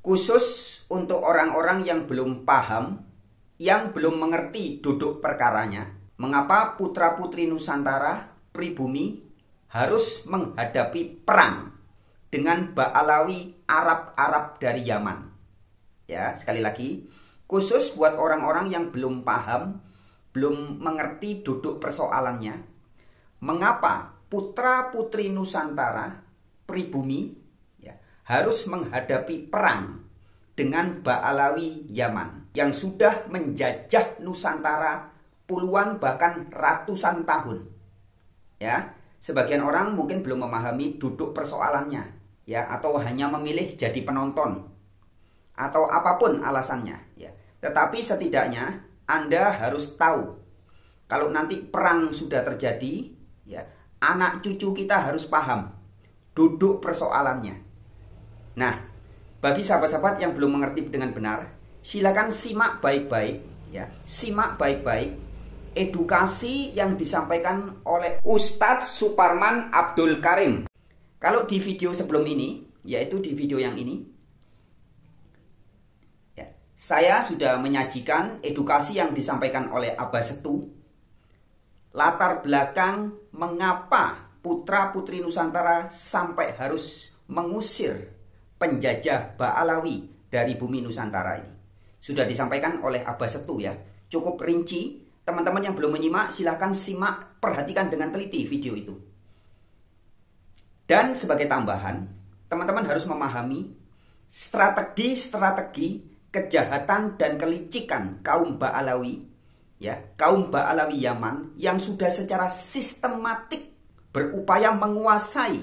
Khusus untuk orang-orang yang belum paham, yang belum mengerti duduk perkaranya, mengapa putra-putri Nusantara, pribumi harus menghadapi perang dengan Ba'alawi Arab-Arab dari Yaman. Ya, sekali lagi, khusus buat orang-orang yang belum paham, belum mengerti duduk persoalannya, mengapa putra-putri Nusantara, pribumi, ya, harus menghadapi perang dengan Ba'alawi Yaman yang sudah menjajah Nusantara puluhan bahkan ratusan tahun. Ya, sebagian orang mungkin belum memahami duduk persoalannya, ya, atau hanya memilih jadi penonton atau apapun alasannya, ya. Tetapi setidaknya Anda harus tahu kalau nanti perang sudah terjadi, ya, anak cucu kita harus paham duduk persoalannya. Nah, bagi sahabat-sahabat yang belum mengerti dengan benar, silakan simak baik-baik, ya. Simak baik-baik edukasi yang disampaikan oleh Ustadz Suparman Abdul Karim. Kalau di video sebelum ini, yaitu di video yang ini, ya, saya sudah menyajikan edukasi yang disampaikan oleh Abah Setu, latar belakang mengapa putra-putri Nusantara sampai harus mengusir penjajah Ba'alawi dari bumi Nusantara ini. Sudah disampaikan oleh Abah Setu, ya. Cukup rinci. Teman-teman yang belum menyimak, silahkan simak, perhatikan dengan teliti video itu. Dan sebagai tambahan, teman-teman harus memahami strategi-strategi kejahatan dan kelicikan kaum Ba'alawi, ya, kaum Ba'alawi Yaman yang sudah secara sistematik berupaya menguasai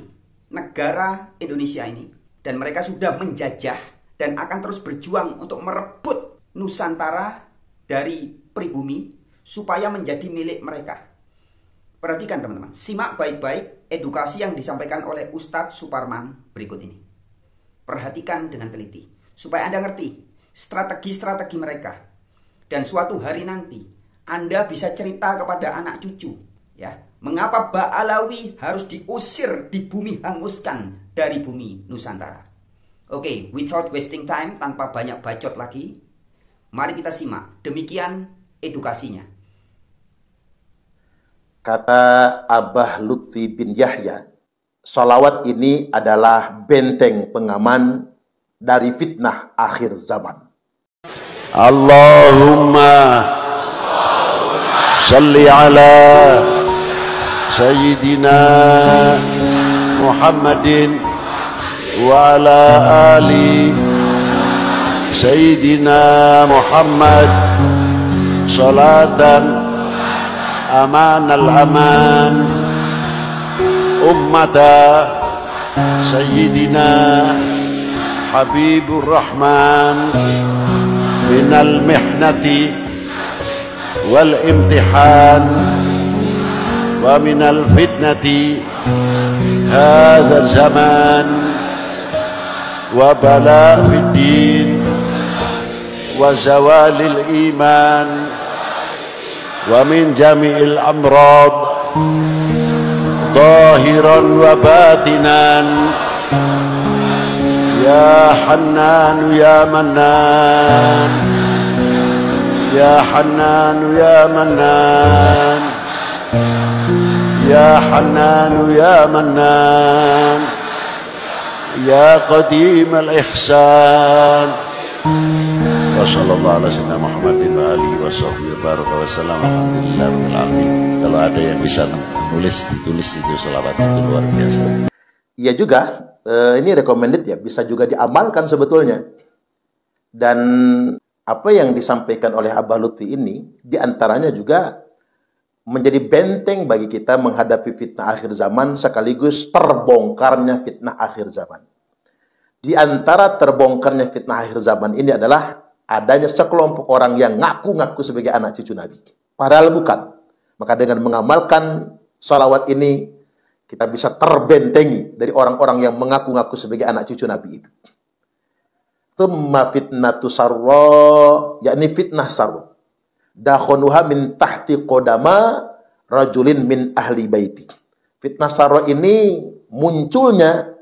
negara Indonesia ini, dan mereka sudah menjajah dan akan terus berjuang untuk merebut Nusantara dari pribumi supaya menjadi milik mereka. Perhatikan teman-teman, simak baik-baik edukasi yang disampaikan oleh Ustadz Suparman berikut ini. Perhatikan dengan teliti supaya Anda ngerti strategi-strategi mereka, dan suatu hari nanti Anda bisa cerita kepada anak cucu, ya, mengapa Ba'alawi harus diusir, di bumi hanguskan dari bumi Nusantara. Oke, without wasting time, tanpa banyak bacot lagi, mari kita simak. Demikian edukasinya. Kata Abah Lutfi bin Yahya, sholawat ini adalah benteng pengaman dari fitnah akhir zaman. Allahumma salli ala Sayyidina Muhammadin wa ala ali Sayyidina Muhammad salatan aman al-aman ummata Sayyidina Habibur Rahman minal mihnati wal imtihan wa minal fitnati hadha zaman wa bala fid din wa zawalil iman wa min jami'il amrad zahiran wa batinan ya Hannan ya Mannan ya Hannan ya Mannan ya Hannan ya Mannan ya Qadim al-Ihsan. Wa sallallahu ala sayyidina Muhammadin wa alihi wa sahbihi baraka wa sallam. Alhamdulillah rabbil alamin. Kalau ada yang bisa ditulis itu selawat itu luar biasa. Iya juga, ini recommended ya, bisa juga diamalkan sebetulnya. Dan apa yang disampaikan oleh Abah Lutfi ini diantaranya juga menjadi benteng bagi kita menghadapi fitnah akhir zaman sekaligus terbongkarnya fitnah akhir zaman. Di antara terbongkarnya fitnah akhir zaman ini adalah adanya sekelompok orang yang ngaku-ngaku sebagai anak cucu Nabi. Padahal bukan. Maka dengan mengamalkan sholawat ini, kita bisa terbentengi dari orang-orang yang mengaku-ngaku sebagai anak cucu Nabi itu. Thumma fitnatu sarra, yakni fitnah sarra. Dakhonuha min tahti qodama rajulin min ahli baiti. Fitnah sarra ini munculnya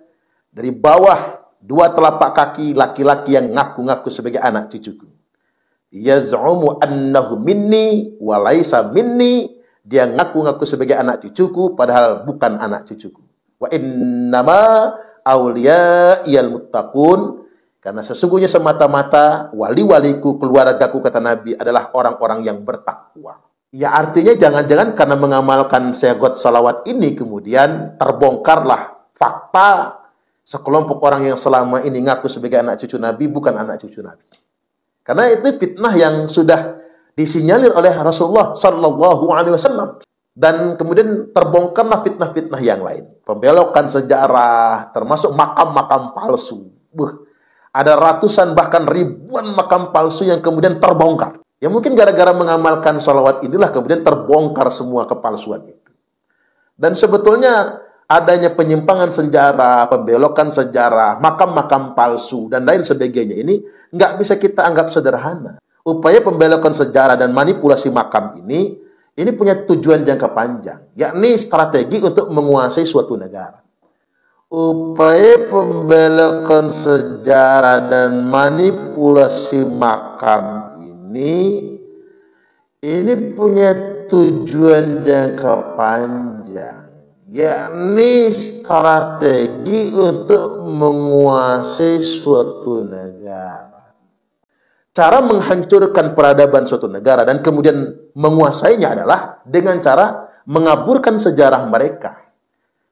dari bawah dua telapak kaki laki-laki yang ngaku-ngaku sebagai anak cucuku. Yaz'umu annahu minni wa laisa minni. Dia ngaku-ngaku sebagai anak cucuku padahal bukan anak cucuku. Wa innama awliya'iyal muttaqun. Karena sesungguhnya semata-mata wali-waliku, keluargaku, kata Nabi, adalah orang-orang yang bertakwa. Ya artinya jangan-jangan karena mengamalkan segot salawat ini kemudian terbongkarlah fakta sekelompok orang yang selama ini ngaku sebagai anak cucu Nabi bukan anak cucu Nabi. Karena itu fitnah yang sudah disinyalir oleh Rasulullah Sallallahu Alaihi Wasallam. Dan kemudian terbongkarlah fitnah-fitnah yang lain. Pembelokan sejarah, termasuk makam-makam palsu. Ada ratusan bahkan ribuan makam palsu yang kemudian terbongkar. Ya mungkin gara-gara mengamalkan sholawat inilah kemudian terbongkar semua kepalsuan itu. Dan sebetulnya adanya penyimpangan sejarah, pembelokan sejarah, makam-makam palsu, dan lain sebagainya ini nggak bisa kita anggap sederhana. Upaya pembelokan sejarah dan manipulasi makam ini punya tujuan jangka panjang, yakni strategi untuk menguasai suatu negara. Upaya pembelokan sejarah dan manipulasi makam ini punya tujuan jangka panjang, yakni strategi untuk menguasai suatu negara. Cara menghancurkan peradaban suatu negara dan kemudian menguasainya adalah dengan cara mengaburkan sejarah mereka.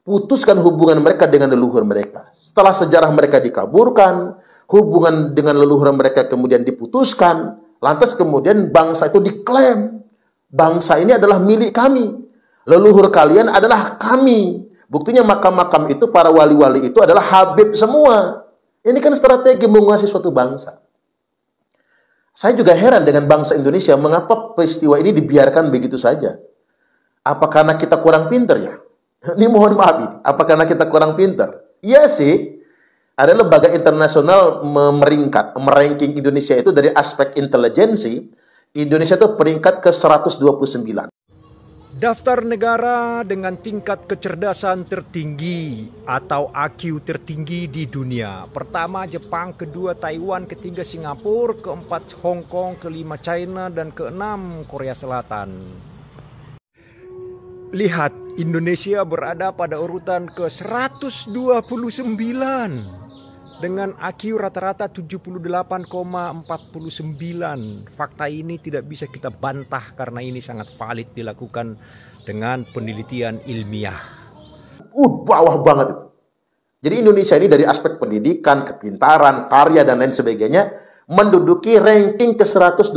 Putuskan hubungan mereka dengan leluhur mereka. Setelah sejarah mereka dikaburkan, hubungan dengan leluhur mereka kemudian diputuskan, lantas kemudian bangsa itu diklaim. Bangsa ini adalah milik kami. Leluhur kalian adalah kami. Buktinya makam-makam itu, para wali-wali itu adalah habib semua. Ini kan strategi menguasai suatu bangsa. Saya juga heran dengan bangsa Indonesia, mengapa peristiwa ini dibiarkan begitu saja? Apa karena kita kurang pinter ya? Ini mohon maaf ini. Apa karena kita kurang pinter? Iya sih. Ada lembaga internasional meranking Indonesia itu dari aspek intelijensi. Indonesia itu peringkat ke 129. Daftar negara dengan tingkat kecerdasan tertinggi atau IQ tertinggi di dunia. Pertama Jepang, kedua Taiwan, ketiga Singapura, keempat Hong Kong, kelima China, dan keenam Korea Selatan. Lihat, Indonesia berada pada urutan ke 129 dengan IQ rata-rata 78,49. Fakta ini tidak bisa kita bantah karena ini sangat valid dilakukan dengan penelitian ilmiah. Bawah banget itu. Jadi Indonesia ini dari aspek pendidikan, kepintaran, karya, dan lain sebagainya menduduki ranking ke 129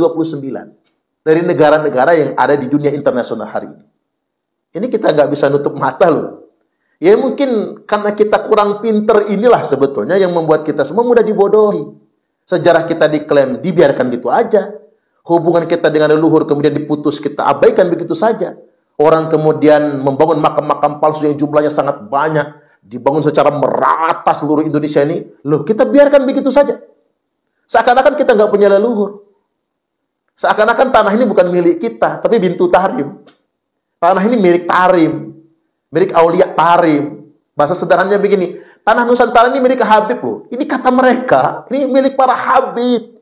dari negara-negara yang ada di dunia internasional hari ini. Ini kita nggak bisa nutup mata loh. Ya mungkin karena kita kurang pinter inilah sebetulnya yang membuat kita semua mudah dibodohi. Sejarah kita diklaim, dibiarkan gitu aja. Hubungan kita dengan leluhur kemudian diputus, kita abaikan begitu saja. Orang kemudian membangun makam-makam palsu yang jumlahnya sangat banyak. Dibangun secara merata seluruh Indonesia ini. Loh, kita biarkan begitu saja. Seakan-akan kita nggak punya leluhur. Seakan-akan tanah ini bukan milik kita, tapi bintu tahrim. Tanah ini milik Tarim, milik Aulia Tarim. Bahasa sederhananya begini, tanah Nusantara ini milik Habib loh. Ini kata mereka, ini milik para Habib.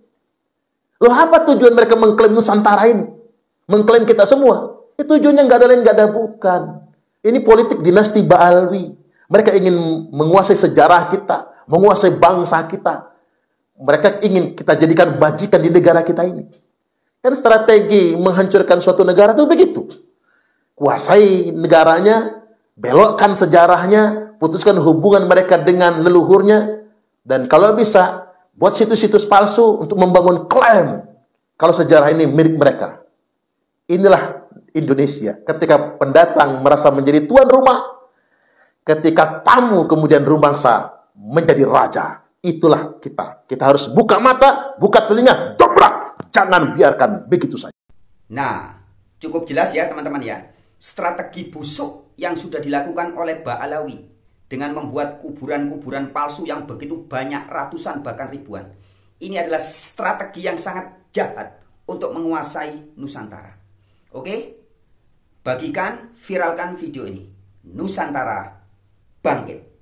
Loh apa tujuan mereka mengklaim Nusantara ini? Mengklaim kita semua? Itu tujuannya nggak ada lain, nggak ada bukan. Ini politik dinasti Ba'alwi. Mereka ingin menguasai sejarah kita, menguasai bangsa kita. Mereka ingin kita jadikan bajikan di negara kita ini. Kan strategi menghancurkan suatu negara itu begitu. Kuasai negaranya, belokkan sejarahnya, putuskan hubungan mereka dengan leluhurnya, dan kalau bisa, buat situs-situs palsu untuk membangun klaim kalau sejarah ini milik mereka. Inilah Indonesia. Ketika pendatang merasa menjadi tuan rumah, ketika tamu kemudian rumangsa menjadi raja. Itulah kita. Kita harus buka mata, buka telinga, dobrak. Jangan biarkan begitu saja. Nah, cukup jelas ya teman-teman ya. Strategi busuk yang sudah dilakukan oleh Ba'alawi dengan membuat kuburan-kuburan palsu yang begitu banyak, ratusan bahkan ribuan. Ini adalah strategi yang sangat jahat untuk menguasai Nusantara. Oke? Bagikan, viralkan video ini. Nusantara bangkit.